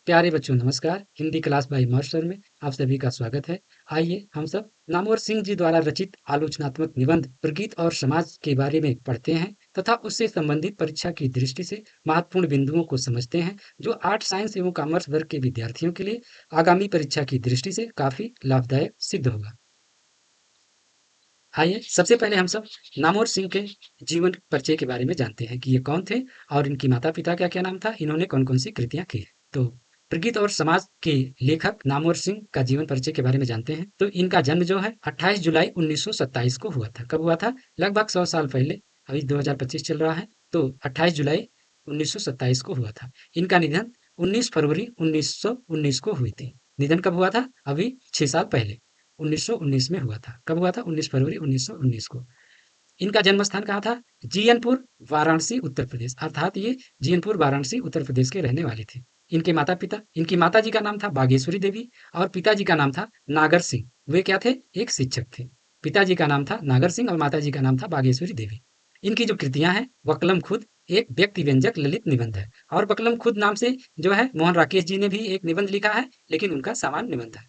प्यारे बच्चों नमस्कार। हिंदी क्लास बाय मास्टर में आप सभी का स्वागत है। आइए हम सब नामवर सिंह जी द्वारा रचित आलोचनात्मक निबंध प्रगीत और समाज के बारे में पढ़ते हैं तथा उससे संबंधित परीक्षा की दृष्टि से महत्वपूर्ण बिंदुओं को समझते हैं जो आर्ट साइंस एवं कॉमर्स वर्ग के विद्यार्थियों के लिए आगामी परीक्षा की दृष्टि से काफी लाभदायक सिद्ध होगा। आइए सबसे पहले हम सब नामवर सिंह के जीवन परिचय के बारे में जानते हैं कि ये कौन थे और इनकी माता पिता का क्या नाम था, इन्होंने कौन कौन सी कृतियां की। तो प्रगीत और समाज के लेखक नामवर सिंह का जीवन परिचय के बारे में जानते हैं। तो इनका जन्म जो है 28 जुलाई 1927 को हुआ था। कब हुआ था? लगभग 100 साल पहले। अभी 2025 चल रहा है, तो 28 जुलाई 1927 को हुआ था। इनका निधन 19 फरवरी 1919 को हुई थी। निधन कब हुआ था? अभी 6 साल पहले 1919 में हुआ था। कब हुआ था? 19 फरवरी 1919 को। इनका जन्म स्थान कहाँ था? जीयनपुर, वाराणसी, उत्तर प्रदेश। अर्थात ये जीयनपुर, वाराणसी, उत्तर प्रदेश के रहने वाले थे। इनकी माताजी का नाम था बागेश्वरी देवी और पिताजी का नाम था नागर सिंह। वे क्या थे? एक शिक्षक थे। पिताजी का नाम था नागर सिंह और माताजी का नाम था बागेश्वरी देवी। इनकी जो कृतियां हैं वह कलम खुद एक व्यक्ति व्यंजक ललित निबंध है और बकलम खुद नाम से जो है मोहन राकेश जी ने भी एक निबंध लिखा है, लेकिन उनका सामान्य निबंध है।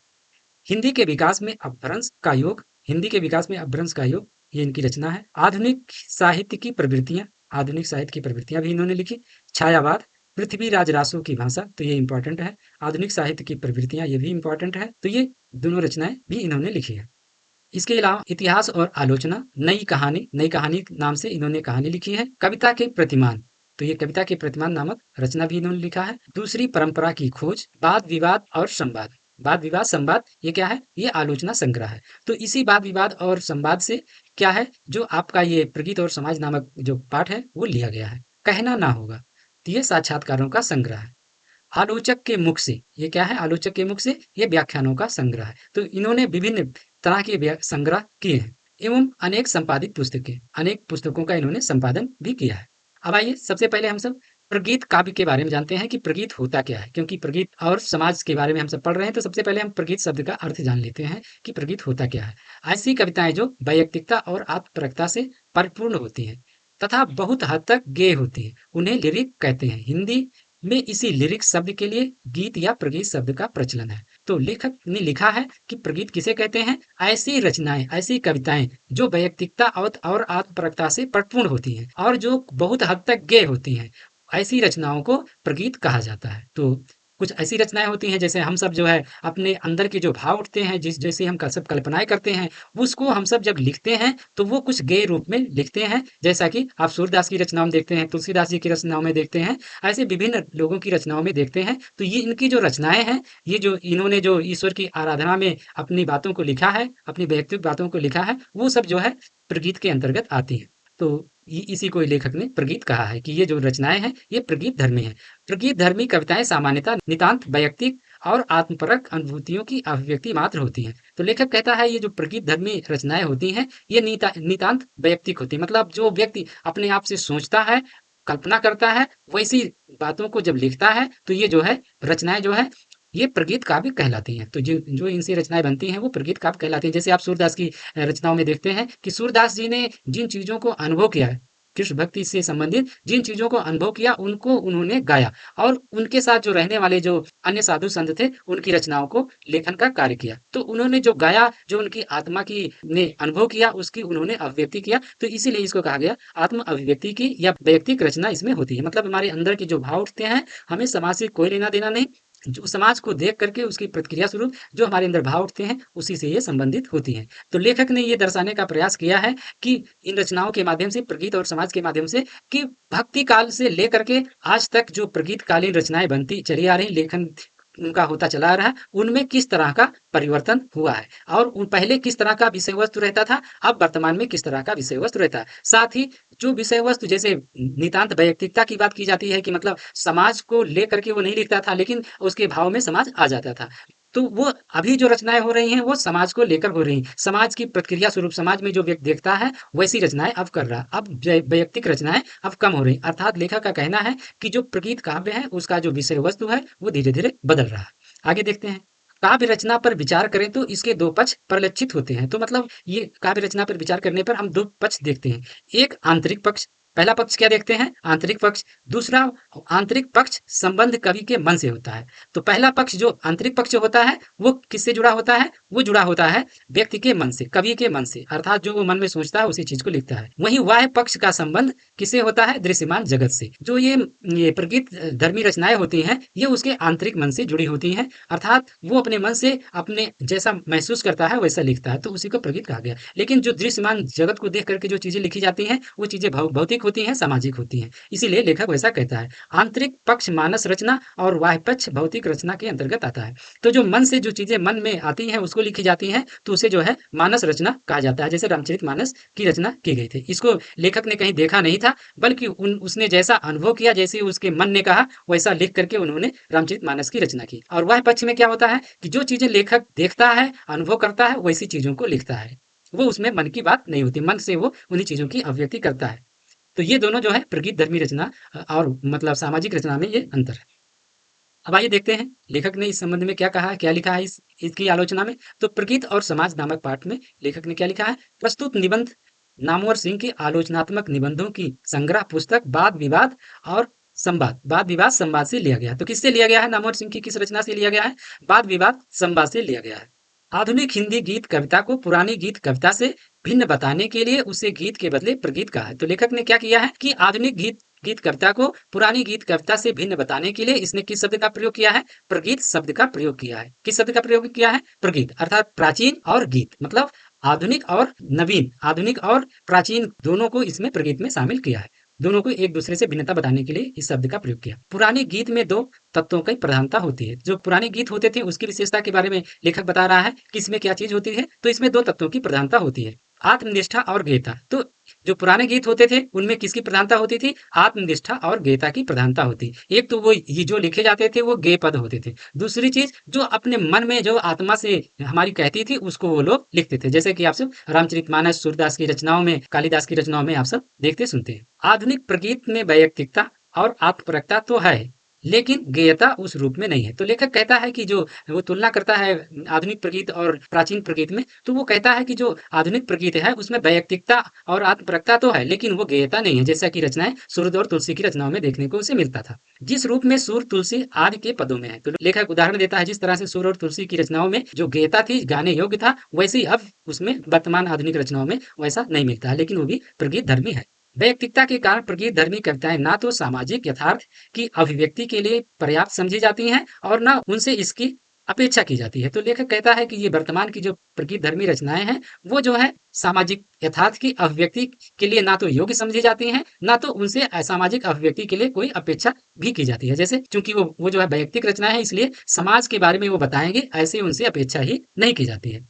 हिंदी के विकास में अपभ्रंश का योग हिंदी के विकास में अपभ्रंश का योग ये इनकी रचना है। आधुनिक साहित्य की प्रवृत्तियां भी इन्होंने लिखी। छायावाद, पृथ्वीराज रासो की भाषा, तो ये इंपॉर्टेंट है। आधुनिक साहित्य की प्रवृत्तियां ये भी इंपॉर्टेंट है। तो ये दोनों रचनाएं भी इन्होंने लिखी है। इसके अलावा इतिहास और आलोचना, नई कहानी नाम से इन्होंने कहानी लिखी है। कविता के प्रतिमान, तो ये कविता के प्रतिमान नामक रचना भी इन्होंने लिखा है। दूसरी परंपरा की खोज, वाद विवाद और संवाद। वाद विवाद संवाद ये क्या है? ये आलोचना संग्रह है। तो इसी वाद विवाद और संवाद से क्या है, जो आपका ये प्रगीत और समाज नामक जो पाठ है वो लिया गया है। कहना ना होगा, तो ये साक्षात्कारों का संग्रह है। आलोचक के मुख से, ये क्या है? आलोचक के मुख से ये व्याख्यानों का संग्रह है। तो इन्होंने विभिन्न तरह के संग्रह किए हैं एवं अनेक पुस्तकों का इन्होंने संपादन भी किया है। अब आइए सबसे पहले हम सब प्रगीत काव्य के बारे में जानते हैं कि प्रगीत होता क्या है, क्योंकि प्रगीत और समाज के बारे में हम सब पढ़ रहे हैं। तो सबसे पहले हम प्रगीत शब्द का अर्थ जान लेते हैं कि प्रगीत होता क्या है। ऐसी कविताएं जो वैयक्तिकता और आत्मपरकता से परिपूर्ण होती हैं तथा बहुत हद तक गेय होती हैं, उन्हें लिरिक कहते हैं। हिंदी में इसी लिरिक शब्द के लिए गीत या प्रगीत शब्द का प्रचलन है। तो लेखक ने लिखा है कि प्रगीत किसे कहते हैं? ऐसी रचनाएं, ऐसी कविताएं जो वैयक्तिकता और आत्मपरकता से परिपूर्ण होती हैं और जो बहुत हद तक गेय होती हैं, ऐसी रचनाओं को प्रगीत कहा जाता है। तो कुछ ऐसी रचनाएं होती हैं जैसे हम सब जो है अपने अंदर के जो भाव उठते हैं, जिस जैसे हम सब कल्पनाएं करते हैं, उसको हम सब जब लिखते हैं तो वो कुछ गेय रूप में लिखते हैं। जैसा कि आप सूरदास की रचनाओं में देखते हैं, तुलसीदास जी की रचनाओं में देखते हैं, ऐसे विभिन्न लोगों की रचनाओं में देखते हैं। तो ये इनकी जो रचनाएं हैं, ये जो इन्होंने जो ईश्वर की आराधना में अपनी बातों को लिखा है, अपनी व्यक्तिगत बातों को लिखा है, वो सब जो है प्रगीत के अंतर्गत आती है। तो इसी को लेखक ने प्रगीत कहा है कि ये जो रचनाएं हैं ये प्रगीत धर्मी है। प्रगीत धर्मी कविताएं सामान्यतः नितांत वैयक्तिक और आत्मपरक अनुभूतियों की अभिव्यक्ति मात्र होती हैं। तो लेखक कहता है ये जो प्रगीत धर्मी रचनाएं होती हैं ये नितांत वैयक्तिक होती है। मतलब जो व्यक्ति अपने आप से सोचता है, कल्पना करता है, वैसी बातों को जब लिखता है तो ये जो है रचनाएं जो है ये प्रगीत काव्य कहलाती हैं। तो जो जो इनसे रचनाएं बनती हैं वो प्रगीत काव्य कहलाती हैं। जैसे आप सूरदास की रचनाओं में देखते हैं कि सूरदास जी ने जिन चीजों को अनुभव किया है, कृष्ण भक्ति से संबंधित जिन चीजों को अनुभव किया उनको उन्होंने गाया और उनके साथ जो रहने वाले जो अन्य साधु संत थे उनकी रचनाओं को लेखन का कार्य किया। तो उन्होंने जो गाया, जो उनकी आत्मा की ने अनुभव किया, उसकी उन्होंने अभिव्यक्ति किया। तो इसीलिए इसको कहा गया आत्म अभिव्यक्ति की या वैयक्तिक रचना इसमें होती है। मतलब हमारे अंदर के जो भाव उठते हैं, हमें समाज से कोई लेना देना नहीं, जो समाज को देख करके उसकी प्रतिक्रिया स्वरूप जो हमारे अंदर भाव उठते हैं उसी से ये संबंधित होती हैं। तो लेखक ने ये दर्शाने का प्रयास किया है कि इन रचनाओं के माध्यम से, प्रगीत और समाज के माध्यम से, कि भक्ति काल से लेकर के आज तक जो प्रगीत कालीन रचनाएं बनती चली आ रही, लेखन उनका होता चला आ रहा है, उनमें किस तरह का परिवर्तन हुआ है और उन पहले किस तरह का विषय वस्तु रहता था, अब वर्तमान में किस तरह का विषय वस्तु रहता है। साथ ही जो विषय वस्तु जैसे नितांत वैयक्तिकता की बात की जाती है कि मतलब समाज को लेकर के वो नहीं लिखता था, लेकिन उसके भाव में समाज आ जाता था। तो वो अभी जो रचनाएं हो रही हैं वो समाज को लेकर हो रही हैं। समाज की प्रतिक्रिया स्वरूप समाज में जो व्यक्ति देखता है वैसी रचनाएं अब कर रहा है। अब वैयक्तिक रचनाएं अब कम हो रही। अर्थात लेखक का कहना है कि जो प्रगीत काव्य है उसका जो विषय वस्तु है वो धीरे धीरे बदल रहा है। आगे देखते हैं। काव्य रचना पर विचार करें तो इसके दो पक्ष परिलक्षित होते हैं। तो मतलब ये काव्य रचना पर विचार करने पर हम दो पक्ष देखते हैं। एक आंतरिक पक्ष पहला पक्ष क्या देखते हैं, आंतरिक पक्ष। दूसरा, आंतरिक पक्ष संबंध कवि के मन से होता है। तो पहला पक्ष जो आंतरिक पक्ष होता है वो किससे जुड़ा होता है, वो जुड़ा होता है व्यक्ति के मन से, कवि के मन से, अर्थात जो वो मन में सोचता है उसी चीज को लिखता है। वहीं वाह्य पक्ष का संबंध किससे होता है, दृश्यमान जगत से। जो ये प्रगीत धर्मी रचनाएं होती हैं ये उसके आंतरिक मन से जुड़ी होती हैं, अर्थात वो अपने मन से अपने जैसा महसूस करता है वैसा लिखता है, तो उसी को प्रगीत कहा गया। लेकिन जो दृश्यमान जगत को देख करके जो चीजें लिखी जाती हैं वो चीजें भौतिक होती हैं, सामाजिक होती हैं, इसीलिए लेखक वैसा कहता है। आंतरिक पक्ष मानस रचना और वाह्य पक्ष भौतिक रचना के अंतर्गत आता है। तो जो मन से जो चीजें मन में आती हैं उसको लिखी जाती हैं तो उसे जो है मानस रचना कहा जाता है। जैसे रामचरितमानस की रचना की गई थी, इसको लेखक ने कहीं देखा नहीं था, बल्कि उसने जैसा अनुभव किया, जैसे उसके मन ने कहा वैसा लिख करके उन्होंने रामचरितमानस की रचना की। और वह पक्ष में क्या होता है कि जो चीजें लेखक देखता है, अनुभव करता है, वैसी चीजों को लिखता है। वो उसमें मन की बात नहीं होती, मन से वो उन्हीं चीजों की अभिव्यक्ति करता है। तो ये दोनों जो है प्रगीत धर्मी रचना और मतलब सामाजिक रचना में ये अंतर है। अब आइए देखते हैं लेखक ने इस संबंध में क्या कहा है, क्या लिखा है इसकी आलोचना में। तो प्रगीत और समाज नामक पाठ में लेखक ने क्या लिखा है, प्रस्तुत निबंध नामवर सिंह के आलोचनात्मक निबंधों की संग्रह पुस्तक वाद विवाद और संवाद, वाद विवाद संवाद से लिया गया है। तो किससे लिया गया है, नामवर सिंह की किस रचना से लिया गया है, वाद विवाद संवाद से लिया गया है। आधुनिक हिंदी गीत कविता को पुरानी गीत कविता से भिन्न बताने के लिए उसे गीत के बदले प्रगीत कहा है। तो लेखक ने क्या किया है कि आधुनिक गीत गीत कविता को पुरानी गीत कविता से भिन्न बताने के लिए इसने किस शब्द का प्रयोग किया है, प्रगीत शब्द का प्रयोग किया है। किस शब्द का प्रयोग किया है, प्रगीत, अर्थात प्राचीन और गीत, मतलब आधुनिक और नवीन, आधुनिक और प्राचीन दोनों को इसमें प्रगीत में शामिल किया है। दोनों को एक दूसरे से भिन्नता बताने के लिए इस शब्द का प्रयोग किया। पुराने गीत में दो तत्वों की प्रधानता होती है। जो पुराने गीत होते थे उसकी विशेषता के बारे में लेखक बता रहा है कि इसमें क्या चीज होती है, तो इसमें दो तत्वों की प्रधानता होती है, आत्मनिष्ठा और गेयता। तो जो पुराने गीत होते थे उनमें किसकी प्रधानता होती थी, आत्मनिष्ठा और गेयता की प्रधानता होती। एक तो वो ये जो लिखे जाते थे वो गेय पद होते थे, दूसरी चीज जो अपने मन में जो आत्मा से हमारी कहती थी उसको वो लोग लिखते थे, जैसे कि आप सब रामचरितमानस, सूरदास की रचनाओं में, कालिदास की रचनाओं में आप सब देखते सुनते हैं। आधुनिक प्रगीत में वैयक्तिकता और आत्मपरकता तो है, लेकिन गेयता उस रूप में नहीं है। तो लेखक कहता है कि जो वो तुलना करता है आधुनिक प्रगीत और प्राचीन प्रगीत में, तो वो कहता है कि जो आधुनिक प्रगीत है उसमें वैयक्तिकता और आत्मपरकता तो है, लेकिन वो गेयता नहीं है, जैसा कि रचनाएं सूरद और तुलसी की रचनाओं में देखने को उसे मिलता था। जिस रूप में सूर तुलसी आदि के पदों में है, तो लेखक उदाहरण देता है जिस तरह से सूर और तुलसी की रचनाओं में जो गेयता थी, गाने योग्य था, वैसे ही अब उसमें वर्तमान आधुनिक रचनाओं में वैसा नहीं मिलता है, लेकिन वो भी प्रगीत धर्मी है। वैयक्तिकता के कारण प्रगीत धर्मी कविताएं ना तो सामाजिक यथार्थ की अभिव्यक्ति के लिए पर्याप्त समझी जाती हैं और ना उनसे इसकी अपेक्षा की जाती है। तो लेखक कहता है कि ये वर्तमान की जो प्रगीत धर्मी रचनाएं हैं वो जो है सामाजिक यथार्थ की अभिव्यक्ति के लिए ना तो योग्य समझी जाती हैं, ना तो उनसे असामाजिक अभिव्यक्ति के लिए कोई अपेक्षा भी की जाती है। जैसे चूंकि वो जो है वैयक्तिक रचना है इसलिए समाज के बारे में वो बताएंगे, ऐसे उनसे अपेक्षा ही नहीं की जाती है।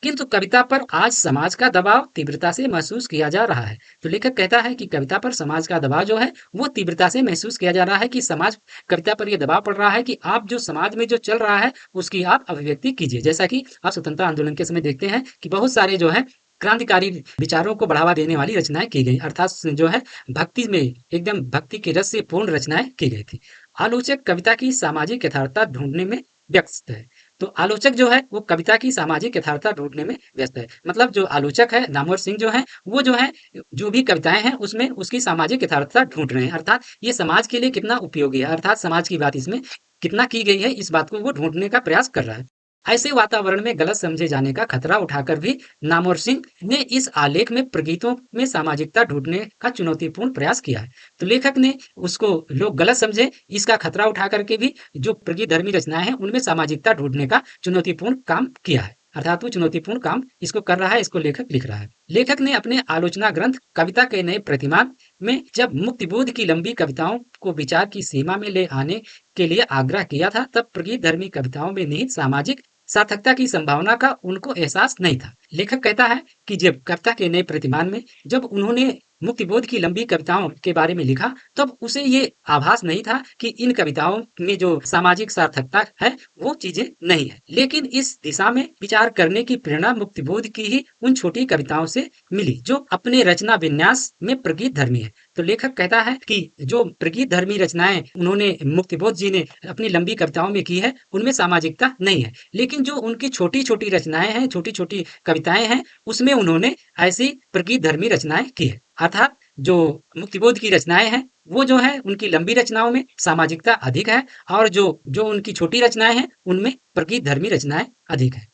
किंतु कविता पर आज समाज का दबाव तीव्रता से महसूस किया जा रहा है। तो लेखक कहता है कि कविता पर समाज का दबाव जो है वो तीव्रता से महसूस किया जा रहा है, कि समाज कविता पर ये दबाव पड़ रहा है कि आप जो समाज में जो चल रहा है उसकी आप अभिव्यक्ति कीजिए। जैसा कि आप स्वतंत्रता आंदोलन के समय देखते हैं कि बहुत सारे जो है क्रांतिकारी विचारों को बढ़ावा देने वाली रचनाएं की गई, अर्थात जो है भक्ति में एकदम भक्ति के रस से पूर्ण रचनाएं की गई थी। आलोचक कविता की सामाजिक यथार्थता ढूंढने में व्यस्त है। तो आलोचक जो है वो कविता की सामाजिक यथार्थता ढूंढने में व्यस्त है। मतलब जो आलोचक है नामवर सिंह जो है वो जो है जो भी कविताएं हैं उसमें उसकी सामाजिक यथार्थता ढूंढ रहे हैं, अर्थात ये समाज के लिए कितना उपयोगी है, अर्थात समाज की बात इसमें कितना की गई है, इस बात को वो ढूंढने का प्रयास कर रहा है। ऐसे वातावरण में गलत समझे जाने का खतरा उठाकर भी नामवर सिंह ने इस आलेख में प्रगीतों में सामाजिकता ढूंढने का चुनौतीपूर्ण प्रयास किया है। तो लेखक ने उसको लोग गलत समझे इसका खतरा उठा करके भी जो प्रगीत धर्मी रचनाएं हैं उनमें सामाजिकता ढूंढने का चुनौतीपूर्ण काम किया है, अर्थात वो चुनौतीपूर्ण काम इसको कर रहा है, इसको लेखक लिख रहा है। लेखक ने अपने आलोचना ग्रंथ कविता के नए प्रतिमान में जब मुक्तिबोध की लंबी कविताओं को विचार की सीमा में ले आने के लिए आग्रह किया था, तब प्रगीत धर्मी कविताओं में निहित सामाजिक सार्थकता की संभावना का उनको एहसास नहीं था। लेखक कहता है कि जब कविता के नए प्रतिमान में जब उन्होंने मुक्तिबोध की लंबी कविताओं के बारे में लिखा, तब उसे ये आभास नहीं था कि इन कविताओं में जो सामाजिक सार्थकता है वो चीजें नहीं है। लेकिन इस दिशा में विचार करने की प्रेरणा मुक्तिबोध की ही उन छोटी कविताओं से मिली जो अपने रचना विन्यास में प्रगीत धर्मी है। तो लेखक कहता है कि जो प्रगीत धर्मी रचनाएं उन्होंने मुक्तिबोध जी ने अपनी लंबी कविताओं में की है उनमें सामाजिकता नहीं है, लेकिन जो उनकी छोटी छोटी रचनाएं हैं, छोटी छोटी कविताएं हैं, उसमें उन्होंने ऐसी प्रगीत धर्मी रचनाएं की है, अर्थात जो मुक्तिबोध की रचनाएं हैं वो जो है उनकी लंबी रचनाओं में सामाजिकता अधिक है, और जो जो उनकी छोटी रचनाएं हैं उनमें प्रगीत धर्मी रचनाएं अधिक है।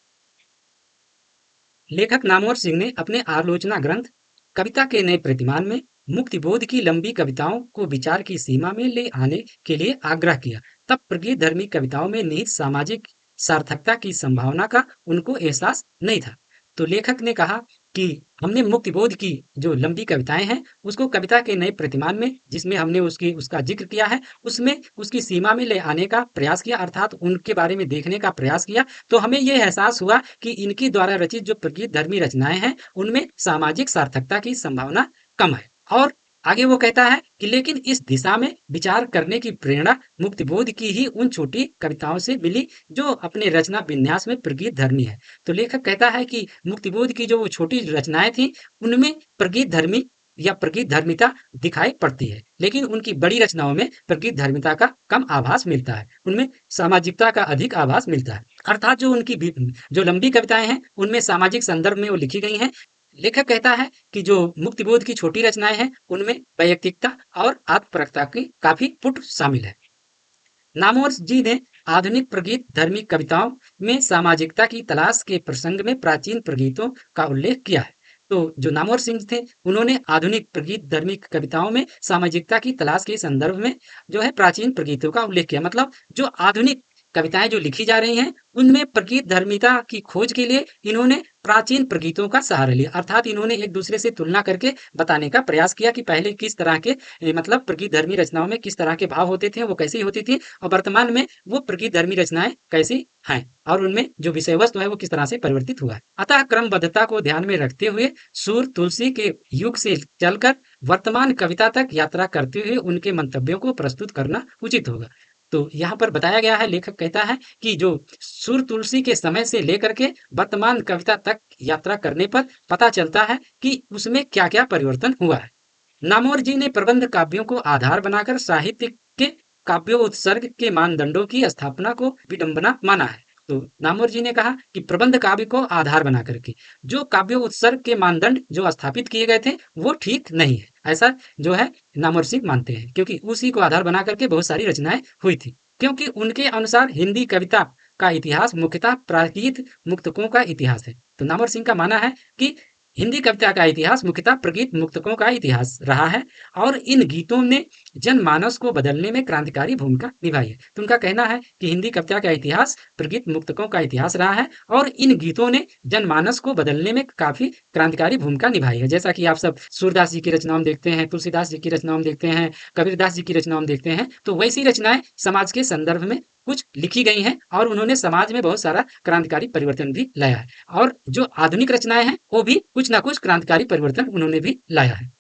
लेखक नामवर सिंह ने अपने आलोचना ग्रंथ कविता के नए प्रतिमान में मुक्तिबोध की लंबी कविताओं को विचार की सीमा में ले आने के लिए आग्रह किया। तब प्रगीत धर्मी कविताओं में निहित सामाजिक सार्थकता की संभावना का उनको एहसास नहीं था। तो लेखक ने कहा कि हमने मुक्तिबोध की जो लंबी कविताएं हैं उसको कविता के नए प्रतिमान में, जिसमें हमने उसकी उसका जिक्र किया है, उसमें उसकी सीमा में ले आने का प्रयास किया, अर्थात उनके बारे में देखने का प्रयास किया। तो हमें ये एहसास हुआ कि इनकी द्वारा रचित जो प्रगीत धर्मी रचनाएं हैं उनमें सामाजिक सार्थकता की संभावना कम है। और आगे वो कहता है कि लेकिन इस दिशा में विचार करने की प्रेरणा मुक्तिबोध की ही उन छोटी कविताओं से मिली जो अपने रचना विन्यास में प्रगीत धर्मी है। तो लेखक कहता है कि मुक्तिबोध की जो वो छोटी रचनाएं थी उनमें प्रगीत धर्मी या प्रगीत धर्मिता दिखाई पड़ती है, लेकिन उनकी बड़ी रचनाओं में प्रगीत धर्मिता का कम आभास मिलता है, उनमें सामाजिकता का अधिक आभास मिलता है। अर्थात जो उनकी जो लंबी कविताएं हैं उनमें सामाजिक संदर्भ में वो लिखी गई हैं। लेखक कहता है कि जो मुक्तिबोध की छोटी रचनाएं हैं उनमें वैयक्तिकता और आत्मपरकता की काफी पुट शामिल है। नामवर जी ने आधुनिक प्रगीत धर्मी कविताओं में सामाजिकता की तलाश के प्रसंग में प्राचीन प्रगीतों का उल्लेख किया है। तो जो नामवर सिंह थे उन्होंने आधुनिक प्रगीत धर्मी कविताओं में सामाजिकता की तलाश के संदर्भ में जो है प्राचीन प्रगीतों का उल्लेख किया, मतलब जो आधुनिक कविताएं जो लिखी जा रही हैं उनमें प्रगीत धर्मिता की खोज के लिए इन्होंने प्राचीन प्रगीतों का सहारा लिया, अर्थात इन्होंने एक दूसरे से तुलना करके बताने का प्रयास किया कि पहले किस तरह के मतलब प्रगीत धर्मी रचनाओं में किस तरह के भाव होते थे, वो कैसी होती थी, और वर्तमान में वो प्रगीत धर्मी रचनाएं कैसी हैं और उनमें जो विषय वस्तु है वो किस तरह से परिवर्तित हुआ है। अतः क्रमबद्धता को ध्यान में रखते हुए सूर तुलसी के युग से चलकर वर्तमान कविता तक यात्रा करते हुए उनके मंतव्यों को प्रस्तुत करना उचित होगा। तो यहाँ पर बताया गया है, लेखक कहता है कि जो सुर तुलसी के समय से लेकर के वर्तमान कविता तक यात्रा करने पर पता चलता है कि उसमें क्या क्या परिवर्तन हुआ है। नामवर जी ने प्रबंध काव्यों को आधार बनाकर साहित्य के काव्योत्सर्ग के मानदंडों की स्थापना को विडंबना माना है। तो नामवर जी ने कहा कि प्रबंध काव्य को आधार बना करके जो काव्योत्सर्ग के मानदंड जो स्थापित किए गए थे वो ठीक नहीं है, ऐसा जो है नामवर सिंह मानते हैं, क्योंकि उसी को आधार बना करके बहुत सारी रचनाएं हुई थी। क्योंकि उनके अनुसार हिंदी कविता का इतिहास मुख्यतः प्राकृत मुक्तकों का इतिहास है। तो नामवर सिंह का मानना है कि हिंदी कविता का इतिहास मुख्यतः प्रगीत मुक्तकों का इतिहास रहा है और इन गीतों ने जनमानस को बदलने में क्रांतिकारी भूमिका निभाई है। तो उनका कहना है कि हिंदी कविता का इतिहास प्रगीत मुक्तकों का इतिहास रहा है और इन गीतों ने जनमानस को बदलने में काफी क्रांतिकारी भूमिका निभाई है। जैसा कि आप सब सूरदास जी की रचनाओं में देखते हैं, तुलसीदास जी की रचनाओं में देखते हैं, कबीरदास जी की रचनाओं में देखते हैं, तो वैसी रचनाएं समाज के संदर्भ में कुछ लिखी गई हैं और उन्होंने समाज में बहुत सारा क्रांतिकारी परिवर्तन भी लाया है। और जो आधुनिक रचनाएं हैं वो भी कुछ ना कुछ क्रांतिकारी परिवर्तन उन्होंने भी लाया है।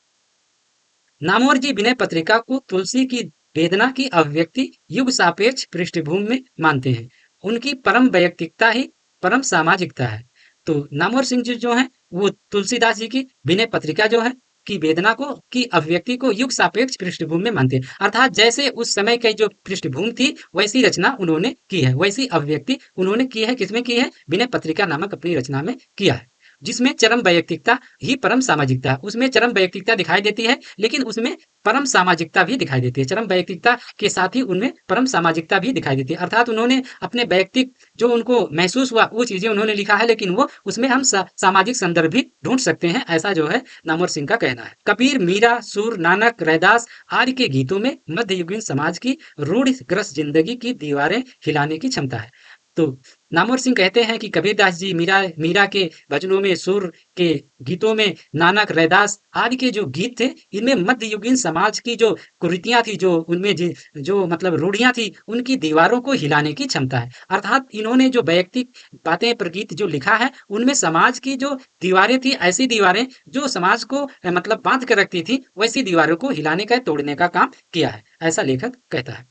नामवर जी विनय पत्रिका को तुलसी की वेदना की अभिव्यक्ति युग सापेक्ष पृष्ठभूमि में मानते हैं। उनकी परम वैयक्तिकता ही परम सामाजिकता है। तो नामवर सिंह जी जो है वो तुलसीदास जी की विनय पत्रिका जो है की वेदना को की अभिव्यक्ति को युग सापेक्ष पृष्ठभूमि में मानते हैं, अर्थात जैसे उस समय की जो पृष्ठभूमि थी वैसी रचना उन्होंने की है, वैसी अभिव्यक्ति उन्होंने की है। किसमें की है? विनय पत्रिका नामक अपनी रचना में किया है, जिसमें चरम वैयक्तिकता ही परम सामाजिकता, उसमें चरम वैयक्तिकता दिखाई देती है लेकिन उसमें परम सामाजिकता भी दिखाई देती है। चरम वैयक्तिकता के साथ ही उनमें परम सामाजिकता भी दिखाई देती है, अर्थात उन्होंने अपने वैयक्तिक जो उनको महसूस हुआ वो चीजें उन्होंने लिखा है, लेकिन वो उसमें हम सामाजिक संदर्भ भी ढूंढ सकते हैं, ऐसा जो है नामवर सिंह का कहना है। कबीर, मीरा, सूर, नानक, रैदास आदि के गीतों में मध्ययुगीन समाज की रूढ़िग्रस्त जिंदगी की दीवारें हिलाने की क्षमता है। तो नामवर सिंह कहते हैं कि कबीरदास जी, मीरा मीरा के भजनों में, सुर के गीतों में, नानक, रैदास आदि के जो गीत थे इनमें मध्ययुगीन समाज की जो कुरीतियां थी, जो उनमें जो मतलब रूढ़ियां थी, उनकी दीवारों को हिलाने की क्षमता है। अर्थात इन्होंने जो वैयक्तिक बातें प्रगीत जो लिखा है उनमें समाज की जो दीवारें थी, ऐसी दीवारें जो समाज को मतलब बांध कर रखती थी, वैसी दीवारों को हिलाने का, तोड़ने का काम किया है, ऐसा लेखक कहता है।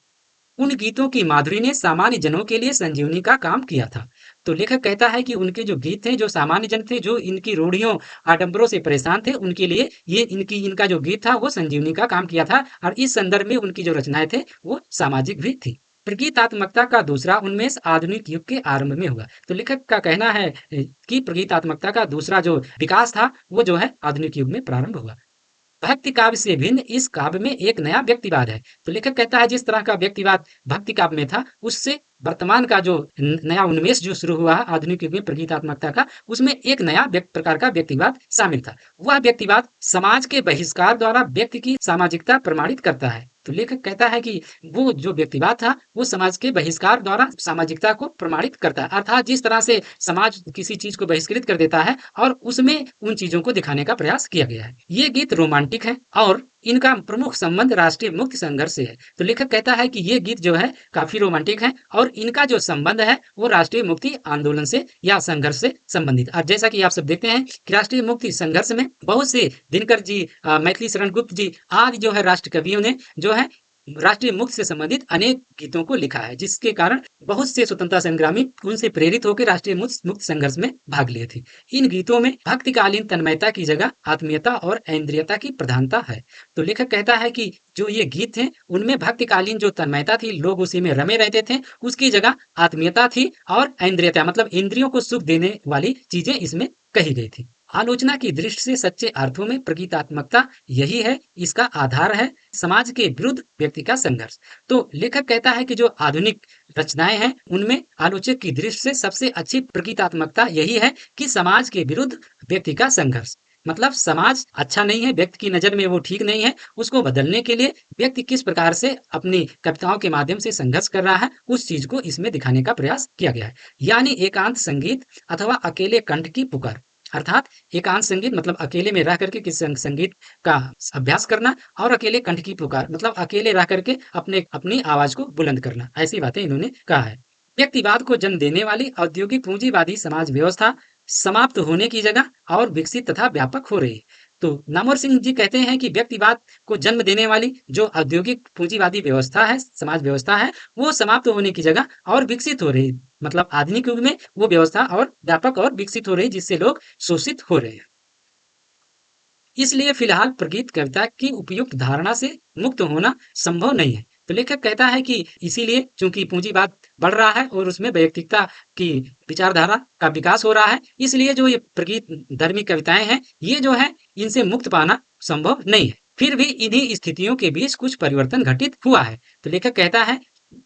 उन गीतों की माधुरी ने सामान्य जनों के लिए संजीवनी का काम किया था। तो लेखक कहता है कि उनके जो गीत थे, जो सामान्य जन थे, जो इनकी रूढ़ियों आडंबरों से परेशान थे, उनके लिए ये इनका जो गीत था वो संजीवनी का काम किया था और इस संदर्भ में उनकी जो रचनाएं थे वो सामाजिक भी थी। प्रगीतात्मकता का दूसरा उन्मेष आधुनिक युग के आरंभ में हुआ। तो लेखक का कहना है कि प्रगीतात्मकता का दूसरा जो विकास था वो जो है आधुनिक युग में प्रारंभ हुआ। भक्ति काव्य से भिन्न इस काव्य में एक नया व्यक्तिवाद है। तो लेखक कहता है जिस तरह का व्यक्तिवाद भक्ति काव्य में था, उससे वर्तमान का जो नया उन्मेष जो शुरू हुआ है आधुनिक युग में प्रगीतात्मकता का, उसमें एक नया प्रकार का व्यक्तिवाद शामिल था। वह व्यक्तिवाद समाज के बहिष्कार द्वारा व्यक्ति की सामाजिकता प्रमाणित करता है। तो लेखक कहता है कि वो जो व्यक्तिवाद था वो समाज के बहिष्कार द्वारा सामाजिकता को प्रमाणित करता है, अर्थात जिस तरह से समाज किसी चीज को बहिष्कृत कर देता है और उसमें उन चीजों को दिखाने का प्रयास किया गया है। ये गीत रोमांटिक है और इनका प्रमुख संबंध राष्ट्रीय मुक्ति संघर्ष से है। तो लेखक कहता है कि ये गीत जो है काफी रोमांटिक है और इनका जो संबंध है वो राष्ट्रीय मुक्ति आंदोलन से या संघर्ष से संबंधित। और जैसा कि आप सब देखते हैं कि राष्ट्रीय मुक्ति संघर्ष में बहुत से दिनकर जी, मैथिली शरण गुप्त जी आदि जो है राष्ट्र कवियों ने जो है राष्ट्रीय मुक्ति से संबंधित अनेक गीतों को लिखा है, जिसके कारण बहुत से स्वतंत्रता संग्रामी उनसे प्रेरित होकर राष्ट्रीय मुक्ति संघर्ष में भाग लिए थे। इन गीतों में भक्तिकालीन तन्मयता की जगह आत्मीयता और ऐन्द्रियता की प्रधानता है। तो लेखक कहता है कि जो ये गीत हैं उनमें भक्तिकालीन जो तन्मयता थी, लोग उसी में रमे रहते थे, उसकी जगह आत्मीयता थी और ऐन्द्रियता मतलब इंद्रियों को सुख देने वाली चीजें इसमें कही गई थी। आलोचना की दृष्टि से सच्चे अर्थों में प्रगीतात्मकता यही है, इसका आधार है समाज के विरुद्ध व्यक्ति का संघर्ष। तो लेखक कहता है कि जो आधुनिक रचनाएं हैं उनमें आलोचक की दृष्टि से सबसे अच्छी प्रगीतात्मकता यही है कि समाज के विरुद्ध व्यक्ति का संघर्ष, मतलब समाज अच्छा नहीं है, व्यक्ति की नजर में वो ठीक नहीं है, उसको बदलने के लिए व्यक्ति किस प्रकार से अपनी कविताओं के माध्यम से संघर्ष कर रहा है उस चीज को इसमें दिखाने का प्रयास किया गया है। यानी एकांत संगीत अथवा अकेले कंठ की पुकार, अर्थात एकांत संगीत मतलब अकेले में रह करके किसी संगीत का अभ्यास करना और अकेले कंठ की पुकार मतलब अकेले रह करके अपनी आवाज को बुलंद करना, ऐसी बातें इन्होंने कहा है। व्यक्तिवाद को जन्म देने वाली औद्योगिक पूंजीवादी समाज व्यवस्था समाप्त होने की जगह और विकसित तथा व्यापक हो रही है। तो नामवर सिंह जी कहते हैं कि व्यक्तिवाद को जन्म देने वाली जो औद्योगिक पूंजीवादी व्यवस्था है, समाज व्यवस्था है, वो समाप्त होने की जगह और विकसित हो रही है। मतलब आधुनिक युग में वो व्यवस्था और व्यापक और विकसित हो रही है, जिससे लोग शोषित हो रहे हैं। इसलिए फिलहाल प्रगीत कविता की उपयुक्त धारणा से मुक्त होना संभव नहीं है। तो लेखक कहता है कि इसीलिए चूंकि पूंजीवाद बढ़ रहा है और उसमें वैयक्तिकता की विचारधारा का विकास हो रहा है, इसलिए जो ये प्रगीत धर्मी कविताएं हैं ये जो है इनसे मुक्त पाना संभव नहीं है। फिर भी इन्हीं स्थितियों के बीच कुछ परिवर्तन घटित हुआ है। तो लेखक कहता है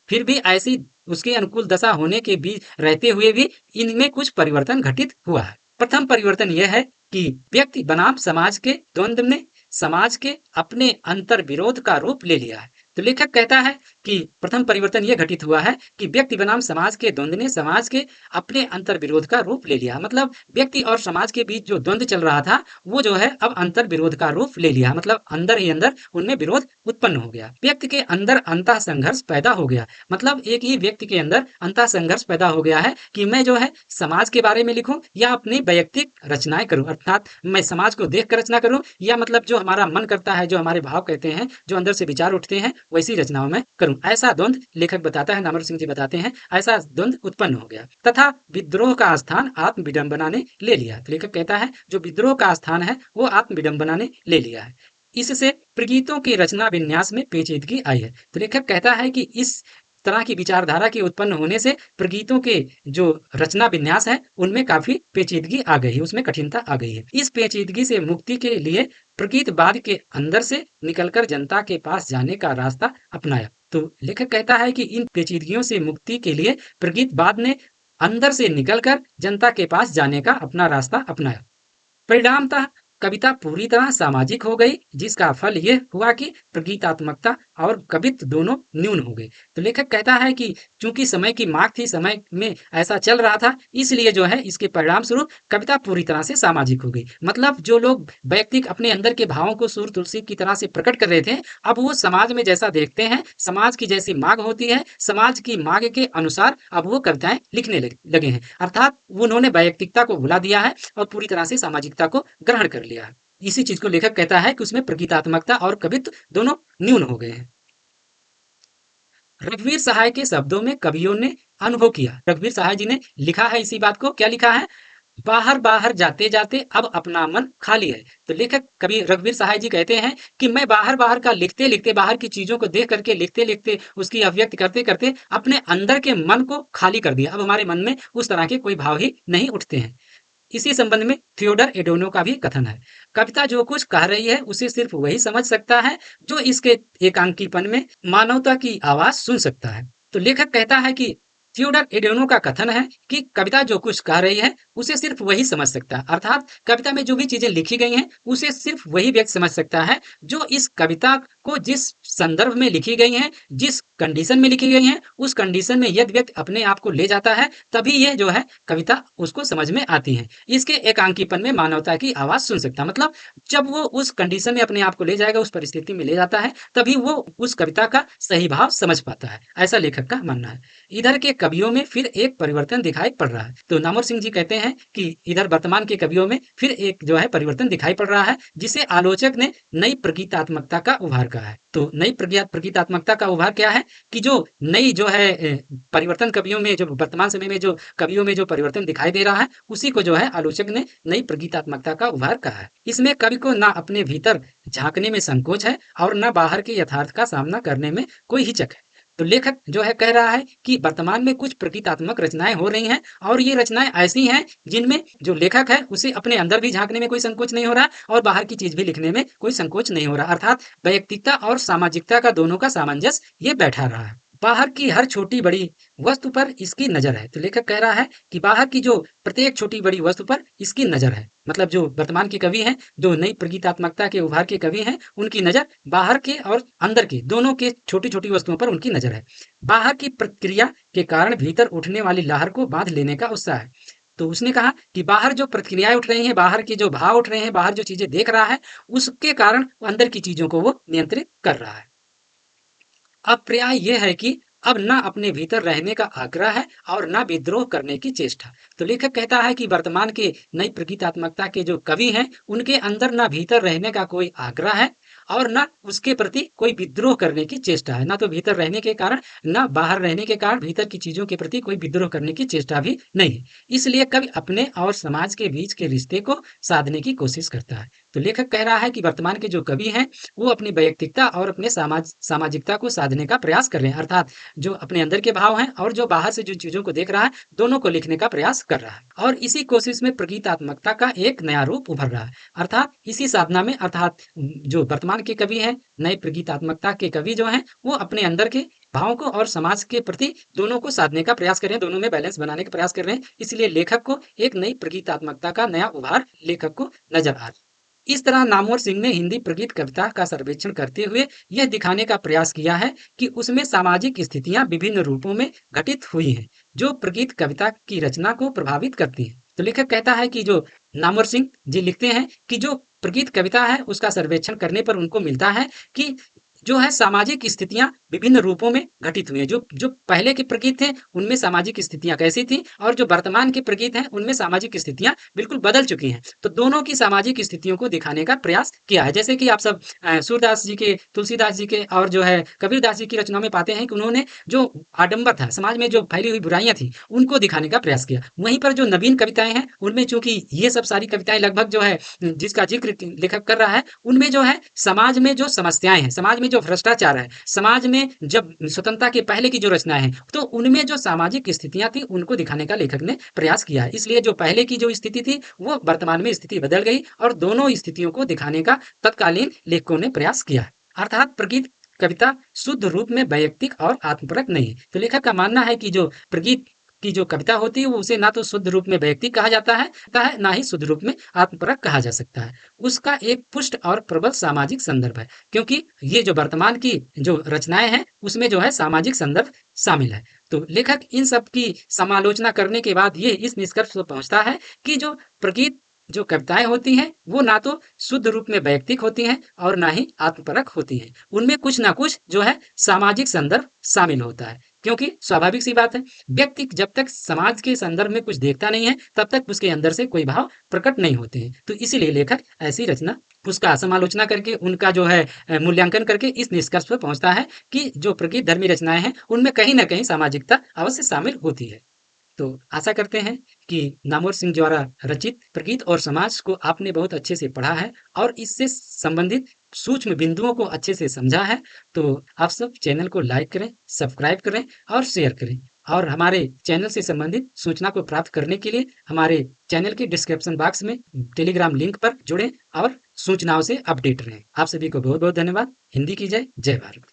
फिर भी ऐसी उसके अनुकूल दशा होने के बीच रहते हुए भी इनमें कुछ परिवर्तन घटित हुआ है। प्रथम परिवर्तन यह है कि व्यक्ति बनाम समाज के द्वंद्व ने समाज के अपने अंतर विरोध का रूप ले लिया है। तो लेखक कहता है कि प्रथम परिवर्तन यह घटित हुआ है कि व्यक्ति बनाम समाज के द्वंद्व ने समाज के अपने अंतर विरोध का रूप ले लिया, मतलब व्यक्ति और समाज के बीच जो द्वंद्व चल रहा था वो जो है अब अंतर विरोध का रूप ले लिया, मतलब अंदर ही अंदर उनमें विरोध उत्पन्न हो गया। व्यक्ति के अंदर अंतः संघर्ष पैदा हो गया, मतलब एक ही व्यक्ति के अंदर अंतः संघर्ष पैदा हो गया है कि मैं जो है समाज के बारे में लिखूं या अपनी वैयक्तिक रचनाएं करूं, अर्थात मैं समाज को देख कर रचना करूं या मतलब जो हमारा मन करता है, जो हमारे भाव कहते हैं, जो अंदर से विचार उठते हैं वैसी रचनाओं में करूं। ऐसा द्वंद लेखक बताता है, नामवर सिंह जी बताते हैं, ऐसा द्वंद उत्पन्न हो गया तथा विद्रोह का स्थान आत्म विडंबना ने ले लिया। तो लेखक कहता है जो विद्रोह का स्थान है वो आत्म विडंबना ने ले लिया है। इससे प्रगीतों की रचना विन्यास में पेचीदगी आई है। तो लेखक कहता है कि इस तरह की विचारधारा के उत्पन्न होने से प्रगीतों के जो रचना विन्यास है उनमें काफी पेचीदगी आ गई है, उसमें कठिनता आ गई है। इस पेचीदगी से मुक्ति के लिए प्रगीतवाद के अंदर से निकलकर जनता के पास जाने का रास्ता अपनाया। तो लेखक कहता है कि इन पेचीदगियों से मुक्ति के लिए प्रगीतवाद ने अंदर से निकलकर जनता के पास जाने का अपना रास्ता अपनाया। परिणामतः कविता पूरी तरह सामाजिक हो गई, जिसका फल यह हुआ कि प्रगीतात्मकता और कवित्व दोनों न्यून हो गए। तो लेखक कहता है कि चूंकि समय की मांग थी, समय में ऐसा चल रहा था, इसलिए जो है इसके परिणाम स्वरूप कविता पूरी तरह से सामाजिक हो गई। मतलब जो लोग वैयक्तिक अपने अंदर के भावों को सुर तुलसी की तरह से प्रकट कर रहे थे, अब वो समाज में जैसा देखते हैं, समाज की जैसी मांग होती है, समाज की मांग के अनुसार अब वो कविताएं लिखने लगे हैं, अर्थात उन्होंने वैयक्तिकता को भुला दिया है और पूरी तरह से सामाजिकता को ग्रहण कर लिया है। इसी चीज को लेखक कहता है कि उसमें प्रगीतात्मकता और कवित्व दोनों न्यून हो गए हैं। रघुवीर सहाय के शब्दों में कवियों ने अनुभव किया। रघुवीर सहाय जी ने लिखा है इसी बात को, क्या लिखा है? बाहर बाहर जाते जाते अब अपना मन खाली है। तो लेखक कवि रघुवीर सहाय जी कहते हैं कि मैं बाहर बाहर का लिखते लिखते, बाहर की चीजों को देख करके लिखते लिखते, उसकी अभिव्यक्ति करते करते अपने अंदर के मन को खाली कर दिया। अब हमारे मन में उस तरह के कोई भाव ही नहीं उठते हैं। इसी संबंध में थियोडर एडोनो का भी कथन है, कविता जो कुछ कह रही है उसे सिर्फ वही समझ सकता है जो इसके एकांकीपन में मानवता की आवाज सुन सकता है। तो लेखक कहता है कि थियोडर एडोनो का कथन है कि कविता जो कुछ कह रही है उसे सिर्फ वही समझ सकता है, अर्थात कविता में जो भी चीजें लिखी गई हैं उसे सिर्फ वही व्यक्ति समझ सकता है जो इस कविता को जिस संदर्भ में लिखी गई है, जिस कंडीशन में लिखी गई है, उस कंडीशन में यदि व्यक्ति अपने आप को ले जाता है तभी यह जो है कविता उसको समझ में आती है। इसके एकांकीपन में मानवता की आवाज सुन सकता है, मतलब जब वो उस कंडीशन में अपने आप को ले जाएगा, उस परिस्थिति में ले जाता है, तभी वो उस कविता का सही भाव समझ पाता है, ऐसा लेखक का मानना है। इधर के कवियों में फिर एक परिवर्तन दिखाई पड़ रहा है। तो नामवर सिंह जी कहते हैं कि इधर वर्तमान के कवियों में फिर एक जो है परिवर्तन दिखाई पड़ रहा है, जिसे आलोचक ने नई प्रगीतात्मकता का उभार कहा है। तो नई प्रगीतात्मकता का उभार क्या है कि जो नई जो है परिवर्तन कवियों में, जो वर्तमान समय में जो कवियों में जो परिवर्तन दिखाई दे रहा है, उसी को जो है आलोचक ने नई प्रगीतात्मकता का उभार कहा है। इसमें कवि को ना अपने भीतर झांकने में संकोच है और न बाहर के यथार्थ का सामना करने में कोई हिचक है। तो लेखक जो है कह रहा है कि वर्तमान में कुछ प्रगीतात्मक रचनाएं हो रही हैं और ये रचनाएं ऐसी हैं जिनमें जो लेखक है उसे अपने अंदर भी झांकने में कोई संकोच नहीं हो रहा और बाहर की चीज भी लिखने में कोई संकोच नहीं हो रहा, अर्थात वैयक्तिकता और सामाजिकता का दोनों का सामंजस्य ये बैठा रहा है। बाहर की हर छोटी बड़ी वस्तु पर इसकी नजर है। तो लेखक कह रहा है कि बाहर की जो प्रत्येक छोटी बड़ी वस्तु पर इसकी नजर है, मतलब जो वर्तमान के कवि हैं, जो नई प्रगीतात्मकता के उभार के कवि हैं, उनकी नजर बाहर के और अंदर के दोनों के छोटी छोटी वस्तुओं पर उनकी नजर है। बाहर की प्रक्रिया के कारण भीतर उठने वाली लहर को बांध लेने का उत्साह है। तो उसने कहा कि बाहर जो प्रक्रियाएं उठ रही हैं, बाहर के जो भाव उठ रहे हैं, बाहर जो चीजें देख रहा है, उसके कारण अंदर की चीजों को वो नियंत्रित कर रहा है। अब पर्याय यह है कि अब ना अपने भीतर रहने का आग्रह है और ना विद्रोह करने की चेष्टा। तो लेखक कहता है कि वर्तमान के नई प्रगीतात्मकता के जो कवि हैं, उनके अंदर ना भीतर रहने का कोई आग्रह है और ना उसके प्रति कोई विद्रोह करने की चेष्टा है, ना तो भीतर रहने के कारण, ना बाहर रहने के कारण भीतर की चीजों के प्रति कोई विद्रोह करने की चेष्टा भी नहीं है। इसलिए कवि अपने और समाज के बीच के रिश्ते को साधने की कोशिश करता है। तो लेखक कह रहा है कि वर्तमान के जो कवि हैं, वो अपनी वैयक्तिकता और अपने सामाजिकता को साधने का प्रयास कर रहे हैं, अर्थात जो अपने अंदर के भाव हैं और जो बाहर से जिन चीजों को देख रहा है, दोनों को लिखने का प्रयास कर रहा है और इसी कोशिश में प्रगीतात्मकता का एक नया रूप उभर रहा है। अर्थात इसी साधना में, अर्थात जो वर्तमान के कवि हैं, नए प्रगीतात्मकता के कवि जो हैं, वो अपने अंदर के भावों को और समाज के प्रति दोनों को साधने का प्रयास कर रहे हैं, दोनों में बैलेंस बनाने का प्रयास कर रहे हैं। इसलिए लेखक को एक नई प्रगीतात्मकता का नया उभार लेखक को नजर आ रहा है। इस तरह नामवर सिंह ने हिंदी प्रगीत कविता का सर्वेक्षण करते हुए यह दिखाने का प्रयास किया है कि उसमें सामाजिक स्थितियां विभिन्न रूपों में घटित हुई हैं, जो प्रगीत कविता की रचना को प्रभावित करती हैं। तो लेखक कहता है कि जो नामवर सिंह जी लिखते हैं कि जो प्रगीत कविता है उसका सर्वेक्षण करने पर उनको मिलता है कि जो है सामाजिक स्थितियां विभिन्न रूपों में घटित हुई हैं। जो जो पहले के प्रगीत थे उनमें सामाजिक स्थितियां कैसी थी और जो वर्तमान के प्रगीत हैं उनमें सामाजिक स्थितियां बिल्कुल बदल चुकी हैं। तो दोनों की सामाजिक स्थितियों को दिखाने का प्रयास किया है। जैसे कि आप सब सूरदास जी के, तुलसीदास जी के और जो है कबीरदास जी की रचनाओं में पाते हैं कि उन्होंने जो आडंबर था, समाज में जो फैली हुई बुराइयां थी, उनको दिखाने का प्रयास किया। वहीं पर जो नवीन कविताएं हैं उनमें चूंकि ये सब सारी कविताएं लगभग जो है जिसका जिक्र लेखक कर रहा है, उनमें जो है समाज में जो समस्याएं हैं, समाज में जो भ्रष्टाचार है, समाज में जब स्वतंत्रता के पहले की जो रचनाएं हैं, तो उनमें जो सामाजिक स्थितियां थी उनको दिखाने का लेखक ने प्रयास किया है। इसलिए जो पहले की जो स्थिति थी वो वर्तमान में स्थिति बदल गई और दोनों स्थितियों को दिखाने का तत्कालीन लेखकों ने प्रयास किया है। अर्थात प्रगीत कविता शुद्ध रूप में वैयक्तिक और आत्मपरक नहीं है। तो लेखक का मानना है कि जो प्रगीत की जो कविता होती है वो उसे ना तो शुद्ध रूप में वैयक्तिक कहा जाता है, ना ही शुद्ध रूप में आत्मपरक कहा जा सकता है। उसका एक पुष्ट और प्रबल सामाजिक संदर्भ है, क्योंकि ये जो वर्तमान की जो रचनाएं हैं उसमें जो है सामाजिक संदर्भ शामिल है। तो लेखक इन सब की समालोचना करने के बाद ये इस निष्कर्ष पर पहुंचता है कि जो प्रगीत जो कविताएं होती हैं वो ना तो शुद्ध रूप में वैयक्तिक होती हैं और ना ही आत्मपरक होती हैं। उनमें कुछ ना कुछ जो है सामाजिक संदर्भ शामिल होता है, क्योंकि स्वाभाविक सी बात है, व्यक्ति जब तक समाज के संदर्भ में कुछ देखता नहीं है तब तक उसके अंदर से कोई भाव प्रकट नहीं होते हैं। तो इसीलिए लेखक ऐसी रचना उसका समालोचना करके, उनका जो है मूल्यांकन करके इस निष्कर्ष पर पहुंचता है कि जो प्रगीत धर्मी रचनाएं हैं उनमें कहीं ना कहीं सामाजिकता अवश्य शामिल होती है। तो आशा करते हैं कि नामवर सिंह द्वारा रचित प्रगीत और समाज को आपने बहुत अच्छे से पढ़ा है और इससे संबंधित सूक्ष्म बिंदुओं को अच्छे से समझा है। तो आप सब चैनल को लाइक करें, सब्सक्राइब करें और शेयर करें। और हमारे चैनल से संबंधित सूचना को प्राप्त करने के लिए हमारे चैनल के डिस्क्रिप्शन बॉक्स में टेलीग्राम लिंक पर जुड़ें और सूचनाओं से अपडेट रहें। आप सभी को बहुत बहुत धन्यवाद। हिंदी की जय, जय भारत।